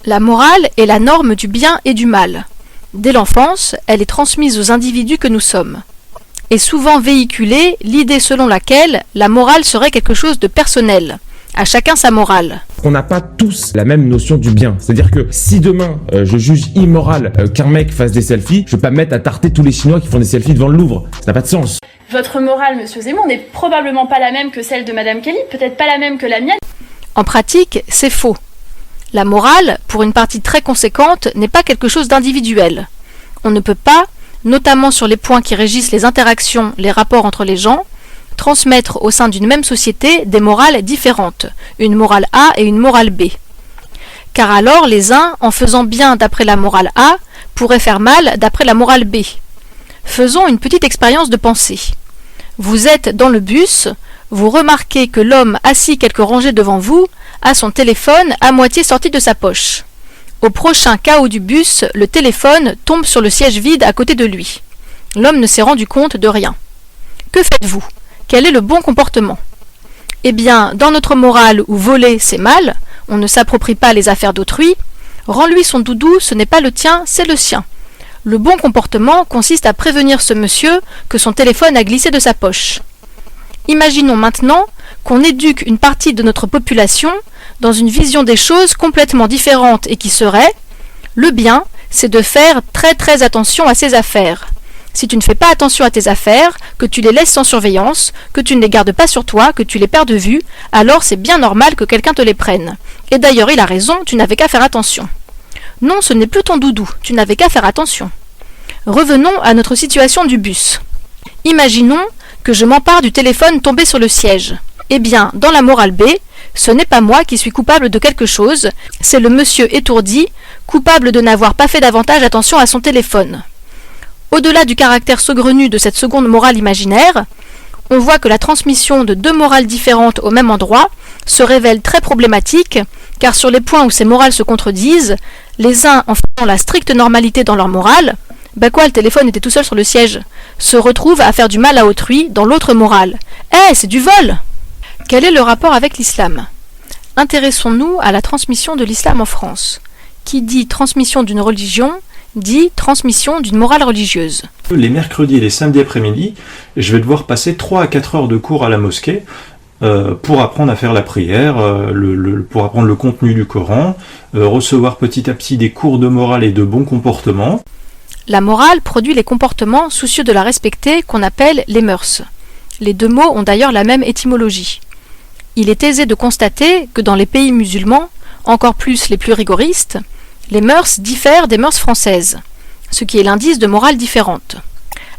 La morale est la norme du bien et du mal. Dès l'enfance, elle est transmise aux individus que nous sommes. Est souvent véhiculée l'idée selon laquelle la morale serait quelque chose de personnel. À chacun sa morale. On n'a pas tous la même notion du bien. C'est-à-dire que si demain, je juge immoral qu'un mec fasse des selfies, je vais pas me mettre à tarter tous les Chinois qui font des selfies devant le Louvre. Ça n'a pas de sens. Votre morale, monsieur Zemmour, n'est probablement pas la même que celle de madame Kelly, peut-être pas la même que la mienne. En pratique, c'est faux. La morale, pour une partie très conséquente, n'est pas quelque chose d'individuel. On ne peut pas, notamment sur les points qui régissent les interactions, les rapports entre les gens, transmettre au sein d'une même société des morales différentes, une morale A et une morale B. Car alors les uns, en faisant bien d'après la morale A, pourraient faire mal d'après la morale B. Faisons une petite expérience de pensée. Vous êtes dans le bus, vous remarquez que l'homme assis quelques rangées devant vous a son téléphone à moitié sorti de sa poche. Au prochain chaos du bus, le téléphone tombe sur le siège vide à côté de lui. L'homme ne s'est rendu compte de rien. Que faites-vous ? Quel est le bon comportement ? Eh bien, dans notre morale où voler c'est mal, on ne s'approprie pas les affaires d'autrui, rends-lui son doudou, ce n'est pas le tien, c'est le sien. Le bon comportement consiste à prévenir ce monsieur que son téléphone a glissé de sa poche. Imaginons maintenant qu'on éduque une partie de notre population dans une vision des choses complètement différente et qui serait « le bien, c'est de faire très très attention à ses affaires ». Si tu ne fais pas attention à tes affaires, que tu les laisses sans surveillance, que tu ne les gardes pas sur toi, que tu les perds de vue, alors c'est bien normal que quelqu'un te les prenne. Et d'ailleurs, il a raison, tu n'avais qu'à faire attention. Non, ce n'est plus ton doudou, tu n'avais qu'à faire attention. Revenons à notre situation du bus. Imaginons que je m'empare du téléphone tombé sur le siège. Eh bien, dans la morale B, ce n'est pas moi qui suis coupable de quelque chose, c'est le monsieur étourdi, coupable de n'avoir pas fait davantage attention à son téléphone. Au-delà du caractère saugrenu de cette seconde morale imaginaire, on voit que la transmission de deux morales différentes au même endroit se révèle très problématique, car sur les points où ces morales se contredisent, les uns en faisant la stricte normalité dans leur morale, le téléphone était tout seul sur le siège, se retrouvent à faire du mal à autrui dans l'autre morale. C'est du vol ! Quel est le rapport avec l'islam ? Intéressons-nous à la transmission de l'islam en France. Qui dit transmission d'une religion dit transmission d'une morale religieuse. Les mercredis et les samedis après-midi, je vais devoir passer 3 à 4 heures de cours à la mosquée pour apprendre à faire la prière, pour apprendre le contenu du Coran, recevoir petit à petit des cours de morale et de bon comportement. La morale produit les comportements soucieux de la respecter qu'on appelle les mœurs. Les deux mots ont d'ailleurs la même étymologie. Il est aisé de constater que dans les pays musulmans, encore plus les plus rigoristes, les mœurs diffèrent des mœurs françaises, ce qui est l'indice de morale différente.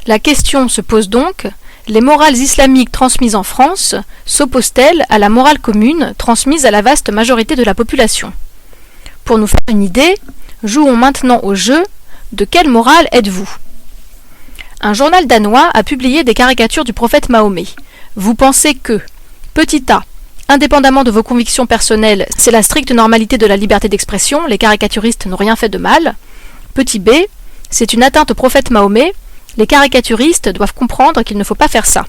La question se pose donc, les morales islamiques transmises en France s'opposent-elles à la morale commune transmise à la vaste majorité de la population ? Pour nous faire une idée, jouons maintenant au jeu de quelle morale êtes-vous ? Un journal danois a publié des caricatures du prophète Mahomet. Vous pensez que, petit a, indépendamment de vos convictions personnelles, c'est la stricte normalité de la liberté d'expression, les caricaturistes n'ont rien fait de mal. Petit b, c'est une atteinte au prophète Mahomet, les caricaturistes doivent comprendre qu'il ne faut pas faire ça.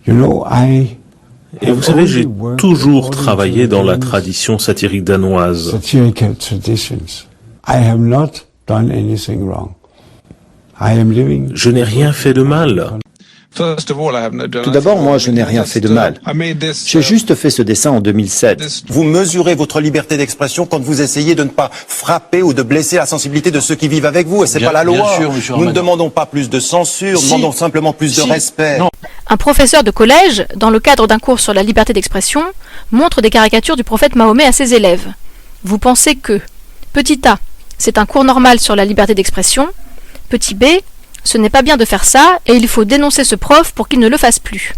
Et vous savez, j'ai toujours travaillé dans la tradition satirique danoise. Je n'ai rien fait de mal. Tout d'abord, moi, je n'ai rien fait de mal. J'ai juste fait ce dessin en 2007. Vous mesurez votre liberté d'expression quand vous essayez de ne pas frapper ou de blesser la sensibilité de ceux qui vivent avec vous. Et c'est pas la loi. Nous ne demandons pas plus de censure, nous demandons simplement plus de respect. Non. Un professeur de collège, dans le cadre d'un cours sur la liberté d'expression, montre des caricatures du prophète Mahomet à ses élèves. Vous pensez que, petit a, c'est un cours normal sur la liberté d'expression, petit b, ce n'est pas bien de faire ça, et il faut dénoncer ce prof pour qu'il ne le fasse plus.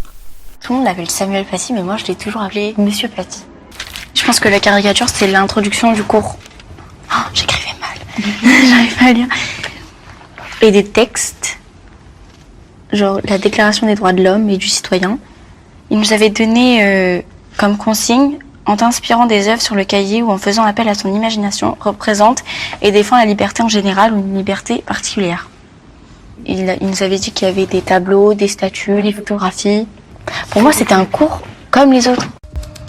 Tout le monde l'appelle Samuel Paty, mais moi je l'ai toujours appelé Monsieur Paty. Je pense que la caricature, c'est l'introduction du cours. Oh, j'écrivais mal. J'arrive pas à lire. Et des textes, genre la Déclaration des droits de l'homme et du citoyen. Il nous avait donné comme consigne, en t'inspirant des œuvres sur le cahier ou en faisant appel à ton imagination, représente et défend la liberté en général ou une liberté particulière. Il nous avait dit qu'il y avait des tableaux, des statues, des photographies. Pour moi, c'était un cours comme les autres.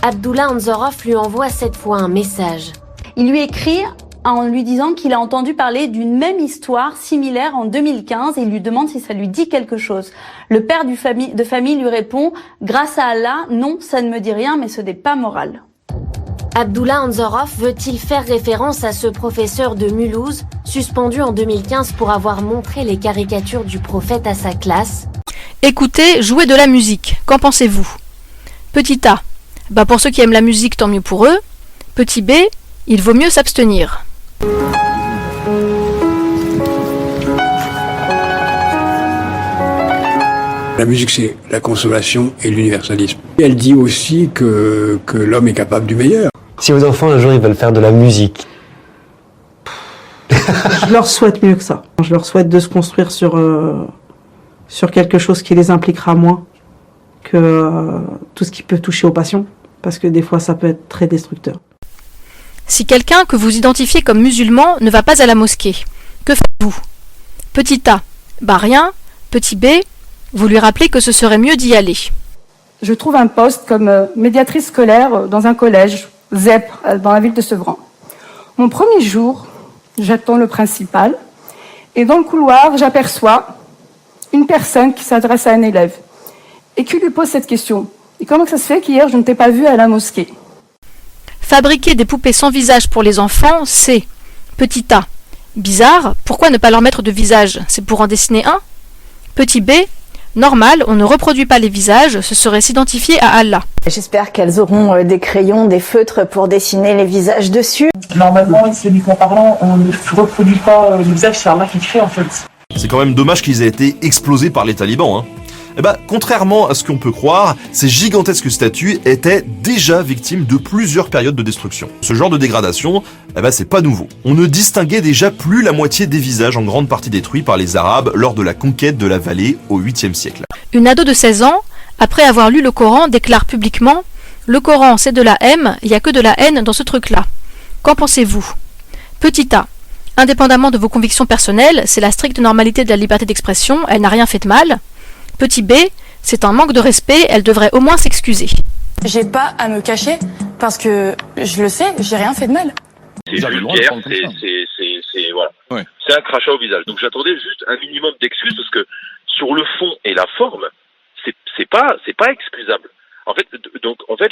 Abdullah Anzorov lui envoie cette fois un message. Il lui écrit en lui disant qu'il a entendu parler d'une même histoire similaire en 2015 et il lui demande si ça lui dit quelque chose. Le père de famille lui répond « Grâce à Allah, non, ça ne me dit rien, mais ce n'est pas moral ». Abdullah Anzorov veut-il faire référence à ce professeur de Mulhouse, suspendu en 2015 pour avoir montré les caricatures du prophète à sa classe? Écoutez, jouez de la musique. Qu'en pensez-vous? Petit A. Pour ceux qui aiment la musique, tant mieux pour eux. Petit B. Il vaut mieux s'abstenir. La musique, c'est la consolation et l'universalisme. Elle dit aussi que l'homme est capable du meilleur. Si vos enfants, un jour, ils veulent faire de la musique. Je leur souhaite mieux que ça. Je leur souhaite de se construire sur quelque chose qui les impliquera moins que tout ce qui peut toucher aux passions. Parce que des fois, ça peut être très destructeur. Si quelqu'un que vous identifiez comme musulman ne va pas à la mosquée, que faites-vous? Petit A. Rien. Petit B. Vous lui rappelez que ce serait mieux d'y aller. Je trouve un poste comme médiatrice scolaire dans un collège, ZEP, dans la ville de Sevran. Mon premier jour, j'attends le principal, et dans le couloir, j'aperçois une personne qui s'adresse à un élève, et qui lui pose cette question. Et comment ça se fait qu'hier, je ne t'ai pas vu à la mosquée? Fabriquer des poupées sans visage pour les enfants, c'est petit A. Bizarre, pourquoi ne pas leur mettre de visage? C'est pour en dessiner un? Petit B. Normal, on ne reproduit pas les visages, ce serait s'identifier à Allah. J'espère qu'elles auront des crayons, des feutres pour dessiner les visages dessus. Normalement, islamiquement parlant, on ne reproduit pas le visage, c'est Allah qui le fait en fait. C'est quand même dommage qu'ils aient été explosés par les talibans, hein. Contrairement à ce qu'on peut croire, ces gigantesques statues étaient déjà victimes de plusieurs périodes de destruction. Ce genre de dégradation, c'est pas nouveau. On ne distinguait déjà plus la moitié des visages en grande partie détruits par les Arabes lors de la conquête de la vallée au 8e siècle. Une ado de 16 ans, après avoir lu le Coran, déclare publiquement « Le Coran, c'est de la haine, il n'y a que de la haine dans ce truc-là ». Qu'en pensez-vous? Petit A. Indépendamment de vos convictions personnelles, c'est la stricte normalité de la liberté d'expression, elle n'a rien fait de mal. Petit B, c'est un manque de respect, elle devrait au moins s'excuser. J'ai pas à me cacher parce que je le sais, j'ai rien fait de mal. C'est vulgaire, voilà. Ouais. C'est un crachat au visage. Donc j'attendais juste un minimum d'excuses parce que sur le fond et la forme, c'est pas excusable. En fait,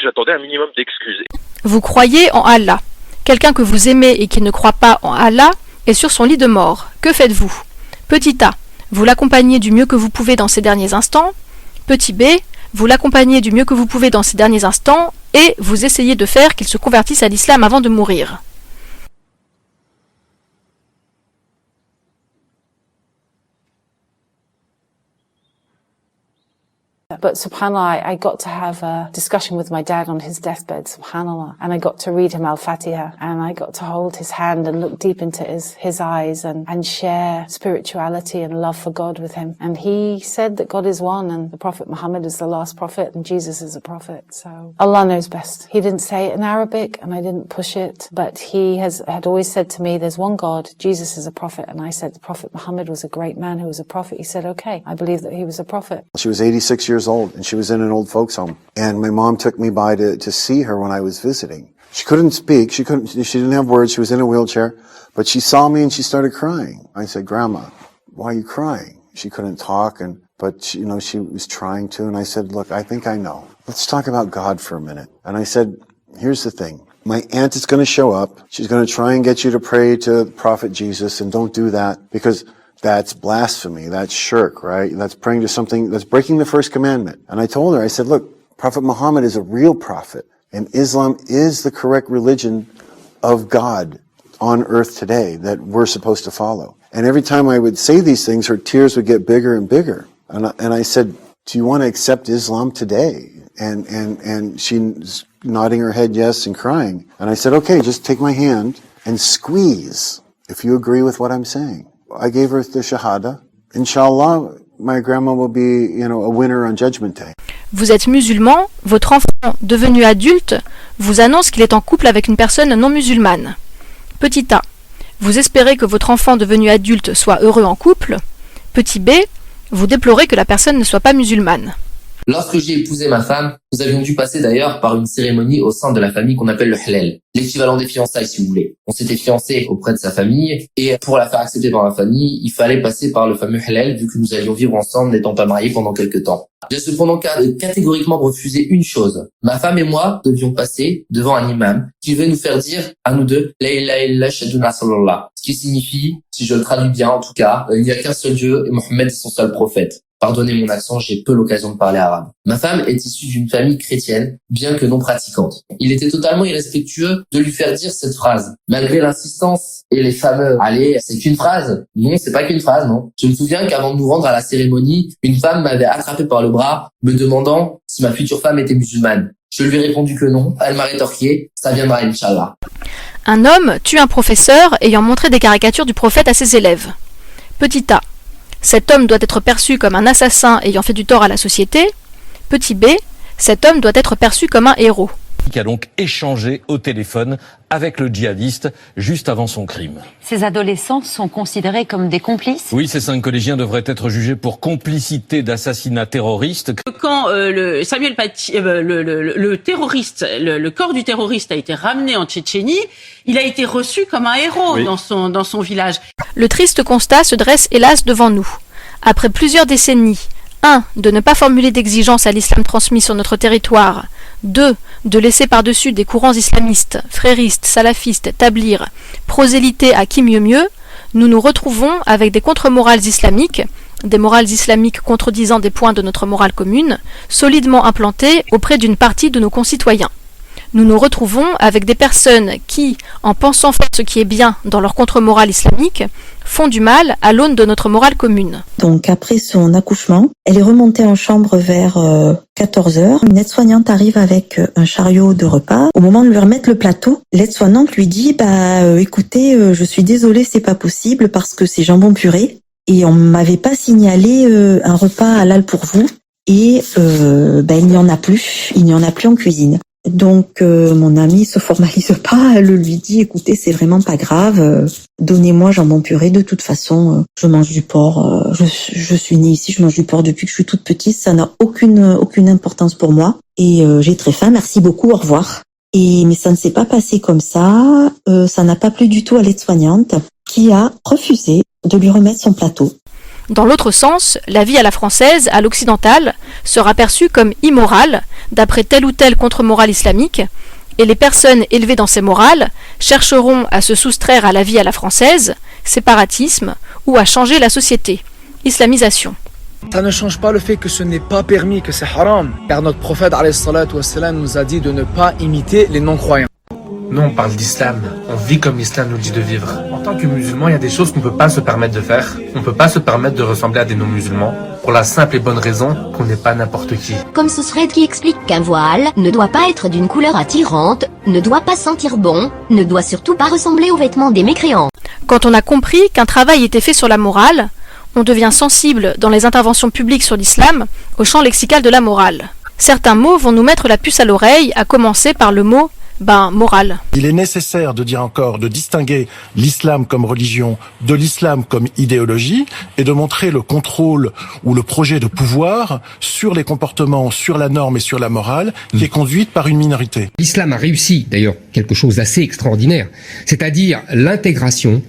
j'attendais un minimum d'excuses. Vous croyez en Allah. Quelqu'un que vous aimez et qui ne croit pas en Allah est sur son lit de mort. Que faites-vous? Petit A. Vous l'accompagnez du mieux que vous pouvez dans ces derniers instants. Petit B, vous l'accompagnez du mieux que vous pouvez dans ces derniers instants et vous essayez de faire qu'il se convertisse à l'islam avant de mourir. But subhanAllah, I got to have a discussion with my dad on his deathbed, subhanAllah. And I got to read him Al-Fatiha. And I got to hold his hand and look deep into his eyes and share spirituality and love for God with him. And he said that God is one and the Prophet Muhammad is the last prophet and Jesus is a prophet. So Allah knows best. He didn't say it in Arabic and I didn't push it, but he had always said to me, there's one God, Jesus is a prophet. And I said the Prophet Muhammad was a great man who was a prophet. He said, okay, I believe that he was a prophet. She was 86 years old and she was in an old folks home. And my mom took me by to see her when I was visiting. She couldn't speak. She didn't have words. She was in a wheelchair, but she saw me and she started crying. I said, Grandma, why are you crying? She couldn't talk but she was trying to. And I said, look, I think I know. Let's talk about God for a minute. And I said, here's the thing. My aunt is going to show up. She's going to try and get you to pray to the Prophet Jesus, and don't do that because that's blasphemy. That's shirk, right? That's praying to something that's breaking the first commandment. And I told her, I said, look, Prophet Muhammad is a real prophet, and Islam is the correct religion of God on earth today that we're supposed to follow. And every time I would say these things, her tears would get bigger and bigger. And I said, do you want to accept Islam today? And she's nodding her head yes and crying. And I said, okay, just take my hand and squeeze if you agree with what I'm saying. I gave her the shahada. Inshallah, my grandma will be, a winner on Judgment Day. Vous êtes musulman, votre enfant devenu adulte vous annonce qu'il est en couple avec une personne non musulmane. Petit A. Vous espérez que votre enfant devenu adulte soit heureux en couple. Petit B. Vous déplorez que la personne ne soit pas musulmane. Lorsque j'ai épousé ma femme, nous avions dû passer d'ailleurs par une cérémonie au sein de la famille qu'on appelle le halal, l'équivalent des fiançailles si vous voulez. On s'était fiancés auprès de sa famille et pour la faire accepter par la famille, il fallait passer par le fameux halal vu que nous allions vivre ensemble n'étant pas mariés pendant quelques temps. J'ai cependant catégoriquement refusé une chose. Ma femme et moi devions passer devant un imam qui devait nous faire dire à nous deux La ilaha illa shaduna sallallah. Ce qui signifie, si je le traduis bien en tout cas, il n'y a qu'un seul Dieu et Mohammed est son seul prophète. Pardonnez mon accent, j'ai peu l'occasion de parler arabe. Ma femme est issue d'une famille chrétienne, bien que non pratiquante. Il était totalement irrespectueux de lui faire dire cette phrase. Malgré l'insistance et les fameux « Allez, c'est qu'une phrase ». Non, c'est pas qu'une phrase, non. Je me souviens qu'avant de nous rendre à la cérémonie, une femme m'avait attrapé par le bras, me demandant si ma future femme était musulmane. Je lui ai répondu que non. Elle m'a rétorqué « Ça viendra, Inch'Allah ». Un homme tue un professeur ayant montré des caricatures du prophète à ses élèves. Petit a. Cet homme doit être perçu comme un assassin ayant fait du tort à la société. Petit b. Cet homme doit être perçu comme un héros. Qui a donc échangé au téléphone avec le djihadiste juste avant son crime. Ces adolescents sont considérés comme des complices ? Oui, ces 5 collégiens devraient être jugés pour complicité d'assassinat terroriste. Quand Samuel Paty, le terroriste, le corps du terroriste a été ramené en Tchétchénie, il a été reçu comme un héros dans son village. Le triste constat se dresse hélas devant nous. Après plusieurs décennies, 1. De ne pas formuler d'exigences à l'islam transmis sur notre territoire. 2. De laisser par-dessus des courants islamistes, fréristes, salafistes, tablirs, prosélytés à qui mieux mieux, nous nous retrouvons avec des contre-morales islamiques, des morales islamiques contredisant des points de notre morale commune, solidement implantées auprès d'une partie de nos concitoyens. Nous nous retrouvons avec des personnes qui, en pensant faire ce qui est bien dans leur contre-morale islamique, font du mal à l'aune de notre morale commune. Donc après son accouchement, elle est remontée en chambre vers 14h. Une aide-soignante arrive avec un chariot de repas. Au moment de lui remettre le plateau, l'aide-soignante lui dit écoutez, je suis désolée, c'est pas possible parce que c'est jambon purée et on m'avait pas signalé un repas halal pour vous et il n'y en a plus en cuisine. Donc mon amie se formalise pas, elle lui dit écoutez c'est vraiment pas grave, donnez-moi jambon purée, de toute façon je mange du porc, je suis née ici, je mange du porc depuis que je suis toute petite, ça n'a aucune importance pour moi et j'ai très faim, merci beaucoup, au revoir. Mais ça ne s'est pas passé comme ça, ça n'a pas plu du tout à l'aide-soignante qui a refusé de lui remettre son plateau. Dans l'autre sens, la vie à la française, à l'occidentale, sera perçue comme immorale, d'après telle ou telle contre-morale islamique, et les personnes élevées dans ces morales chercheront à se soustraire à la vie à la française, séparatisme, ou à changer la société, islamisation. Ça ne change pas le fait que ce n'est pas permis, que c'est haram, car notre prophète alayhi salatu wassalam nous a dit de ne pas imiter les non-croyants. Nous, on parle d'islam. On vit comme l'islam nous dit de vivre. En tant que musulman, il y a des choses qu'on ne peut pas se permettre de faire. On ne peut pas se permettre de ressembler à des non-musulmans pour la simple et bonne raison qu'on n'est pas n'importe qui. Comme ce thread qui explique qu'un voile ne doit pas être d'une couleur attirante, ne doit pas sentir bon, ne doit surtout pas ressembler aux vêtements des mécréants. Quand on a compris qu'un travail était fait sur la morale, on devient sensible dans les interventions publiques sur l'islam au champ lexical de la morale. Certains mots vont nous mettre la puce à l'oreille, à commencer par le mot morale. Il est nécessaire de dire encore, de distinguer l'islam comme religion de l'islam comme idéologie et de montrer le contrôle ou le projet de pouvoir sur les comportements, sur la norme et sur la morale qui est conduite par une minorité. L'islam a réussi d'ailleurs quelque chose d'assez extraordinaire, c'est-à-dire l'intégration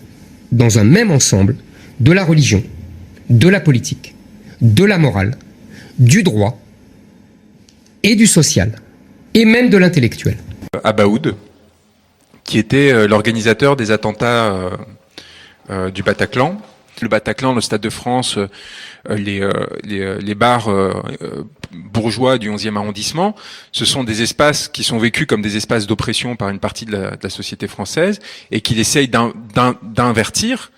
dans un même ensemble de la religion, de la politique, de la morale, du droit et du social et même de l'intellectuel. Abaoud, qui était l'organisateur des attentats du Bataclan. Le Bataclan, le Stade de France, les bars bourgeois du 11e arrondissement, ce sont des espaces qui sont vécus comme des espaces d'oppression par une partie de la société française et qu'il essaye d'invertir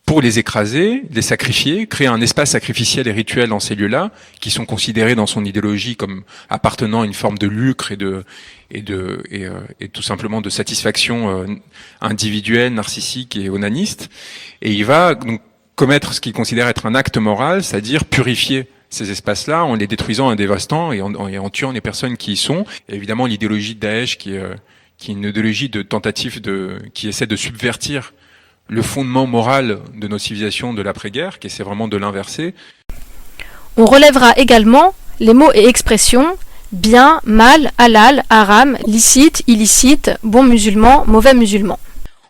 pour les écraser, les sacrifier, créer un espace sacrificiel et rituel dans ces lieux-là, qui sont considérés dans son idéologie comme appartenant à une forme de lucre et tout simplement de satisfaction individuelle, narcissique et onaniste. Et il va donc commettre ce qu'il considère être un acte moral, c'est-à-dire purifier ces espaces-là en les détruisant, en les dévastant et en tuant les personnes qui y sont. Et évidemment, l'idéologie de Daesh, qui est une idéologie de tentative qui essaie de subvertir le fondement moral de nos civilisations de l'après-guerre, qui essaie vraiment de l'inverser. On relèvera également Les mots et expressions bien, mal, halal, haram, licite, illicite, bon musulman, mauvais musulman.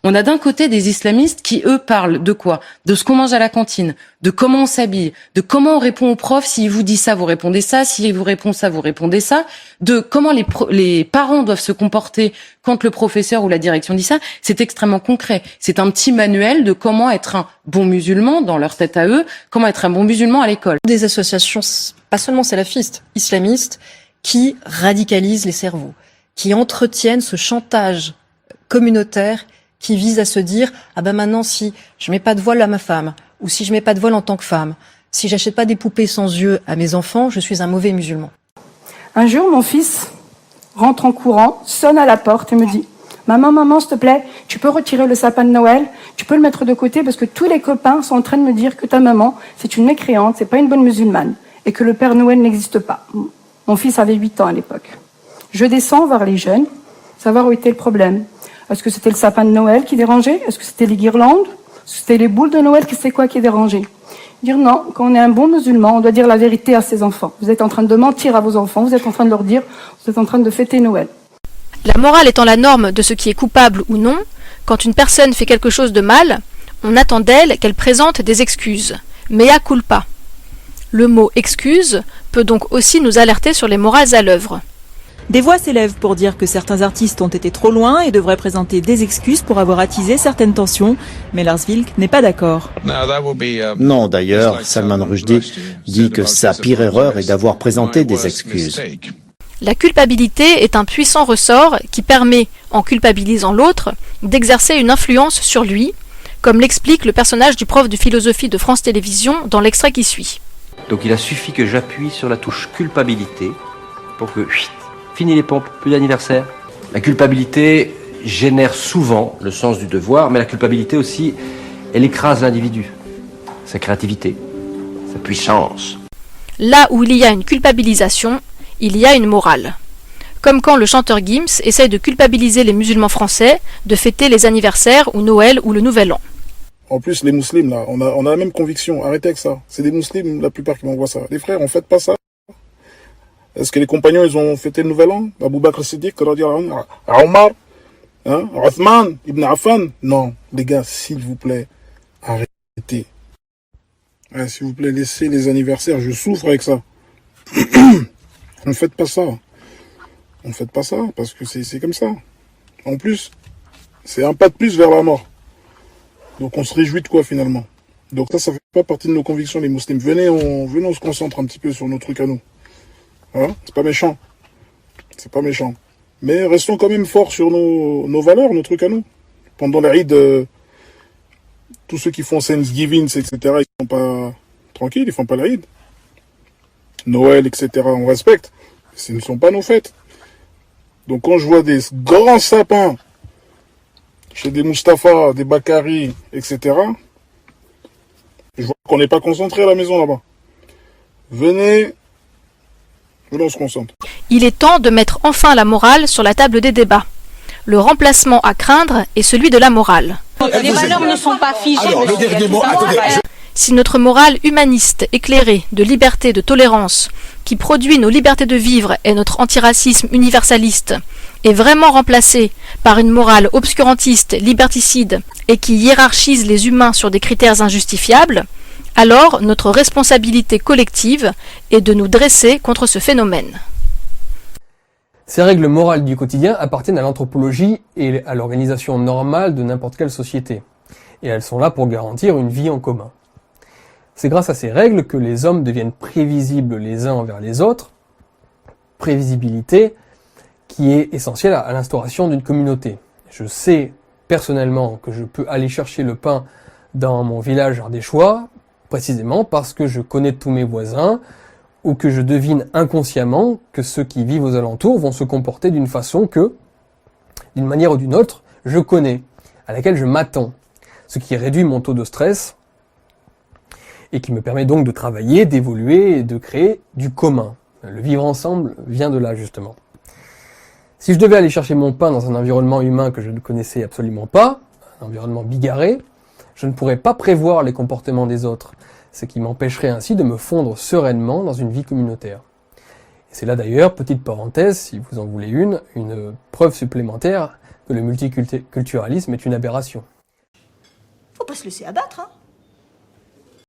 On a d'un côté des islamistes qui, eux, parlent de quoi? De ce qu'on mange à la cantine, de comment on s'habille, de comment on répond au prof. S'il vous dit ça, vous répondez ça. S'il vous répond ça, vous répondez ça. De comment les parents doivent se comporter quand le professeur ou la direction dit ça. C'est extrêmement concret. C'est un petit manuel de comment être un bon musulman dans leur tête à eux, comment être un bon musulman à l'école. Des associations, pas seulement salafistes, islamistes, qui radicalisent les cerveaux, qui entretiennent ce chantage communautaire qui vise à se dire « Ah ben maintenant, si je mets pas de voile à ma femme, ou si je mets pas de voile en tant que femme, si j'achète pas des poupées sans yeux à mes enfants, je suis un mauvais musulman. » Un jour, mon fils rentre en courant, sonne à la porte et me dit « Maman, s'il te plaît, tu peux retirer le sapin de Noël, tu peux le mettre de côté parce que tous les copains sont en train de me dire que ta maman, c'est une mécréante, c'est pas une bonne musulmane, et que le Père Noël n'existe pas. » Mon fils avait 8 ans à l'époque. Je descends voir les jeunes, savoir où était le problème. Est-ce que c'était le sapin de Noël qui dérangeait? Est-ce que c'était les guirlandes? Est-ce que c'était les boules de Noël? C'est quoi qui dérangeait? Dire non, quand on est un bon musulman, on doit dire la vérité à ses enfants. Vous êtes en train de mentir à vos enfants, vous êtes en train de leur dire, vous êtes en train de fêter Noël. La morale étant la norme de ce qui est coupable ou non, quand une personne fait quelque chose de mal, on attend d'elle qu'elle présente des excuses. Mea culpa. Le mot excuse peut donc aussi nous alerter sur les morales à l'œuvre. Des voix s'élèvent pour dire que certains artistes ont été trop loin et devraient présenter des excuses pour avoir attisé certaines tensions, mais Lars Vilks n'est pas d'accord. Non, d'ailleurs, Salman Rushdie dit que sa pire erreur est d'avoir présenté des excuses. La culpabilité est un puissant ressort qui permet, en culpabilisant l'autre, d'exercer une influence sur lui, comme l'explique le personnage du prof de philosophie de France Télévisions dans l'extrait qui suit. Donc il a suffi que j'appuie sur la touche culpabilité pour que... Fini les pompes, plus d'anniversaire. La culpabilité génère souvent le sens du devoir, mais la culpabilité aussi, elle écrase l'individu, sa créativité, sa puissance. Là où il y a une culpabilisation, il y a une morale. Comme quand le chanteur Gims essaye de culpabiliser les musulmans français de fêter les anniversaires ou Noël ou le Nouvel An. En plus, les musulmans, là, on a la même conviction. Arrêtez avec ça. C'est des musulmans, la plupart qui m'envoient ça. Les frères, on fête pas ça. Est-ce que les compagnons, ils ont fêté le Nouvel An? Abu Bakr Siddiq, Omar, Othman, Ibn Affan? Non, les gars, s'il vous plaît, arrêtez. S'il vous plaît, laissez les anniversaires, je souffre avec ça. On ne fête pas ça. On ne fête pas ça, parce que c'est comme ça. En plus, c'est un pas de plus vers la mort. Donc on se réjouit de quoi finalement? Donc ça fait pas partie de nos convictions, les musulmans. Venez, on se concentre un petit peu sur nos trucs à nous. Hein? C'est pas méchant. C'est pas méchant. Mais restons quand même forts sur nos valeurs, nos trucs à nous. Pendant l'Aïd, tous ceux qui font Thanksgiving, etc., ils sont pas tranquilles, ils font pas l'Aïd. Noël, etc., on respecte. Ce ne sont pas nos fêtes. Donc quand je vois des grands sapins chez des Mustapha, des Bakari, etc., je vois qu'on n'est pas concentré à la maison là-bas. Venez, on se concentre. Il est temps de mettre enfin la morale sur la table des débats. Le remplacement à craindre est celui de la morale. Les valeurs ne sont pas figées. Alors, le dernier mot, Si notre morale humaniste, éclairée, de liberté, de tolérance, qui produit nos libertés de vivre et notre antiracisme universaliste, est vraiment remplacée par une morale obscurantiste, liberticide, et qui hiérarchise les humains sur des critères injustifiables, alors notre responsabilité collective est de nous dresser contre ce phénomène. Ces règles morales du quotidien appartiennent à l'anthropologie et à l'organisation normale de n'importe quelle société. Et elles sont là pour garantir une vie en commun. C'est grâce à ces règles que les hommes deviennent prévisibles les uns envers les autres, prévisibilité qui est essentielle à l'instauration d'une communauté. Je sais personnellement que je peux aller chercher le pain dans mon village ardéchois, précisément parce que je connais tous mes voisins, ou que je devine inconsciemment que ceux qui vivent aux alentours vont se comporter d'une façon que, d'une manière ou d'une autre, je connais, à laquelle je m'attends, ce qui réduit mon taux de stress et qui me permet donc de travailler, d'évoluer et de créer du commun. Le vivre ensemble vient de là, justement. Si je devais aller chercher mon pain dans un environnement humain que je ne connaissais absolument pas, un environnement bigarré, je ne pourrais pas prévoir les comportements des autres, ce qui m'empêcherait ainsi de me fondre sereinement dans une vie communautaire. C'est là d'ailleurs, petite parenthèse, si vous en voulez une preuve supplémentaire que le multiculturalisme est une aberration. Faut pas se laisser abattre, hein.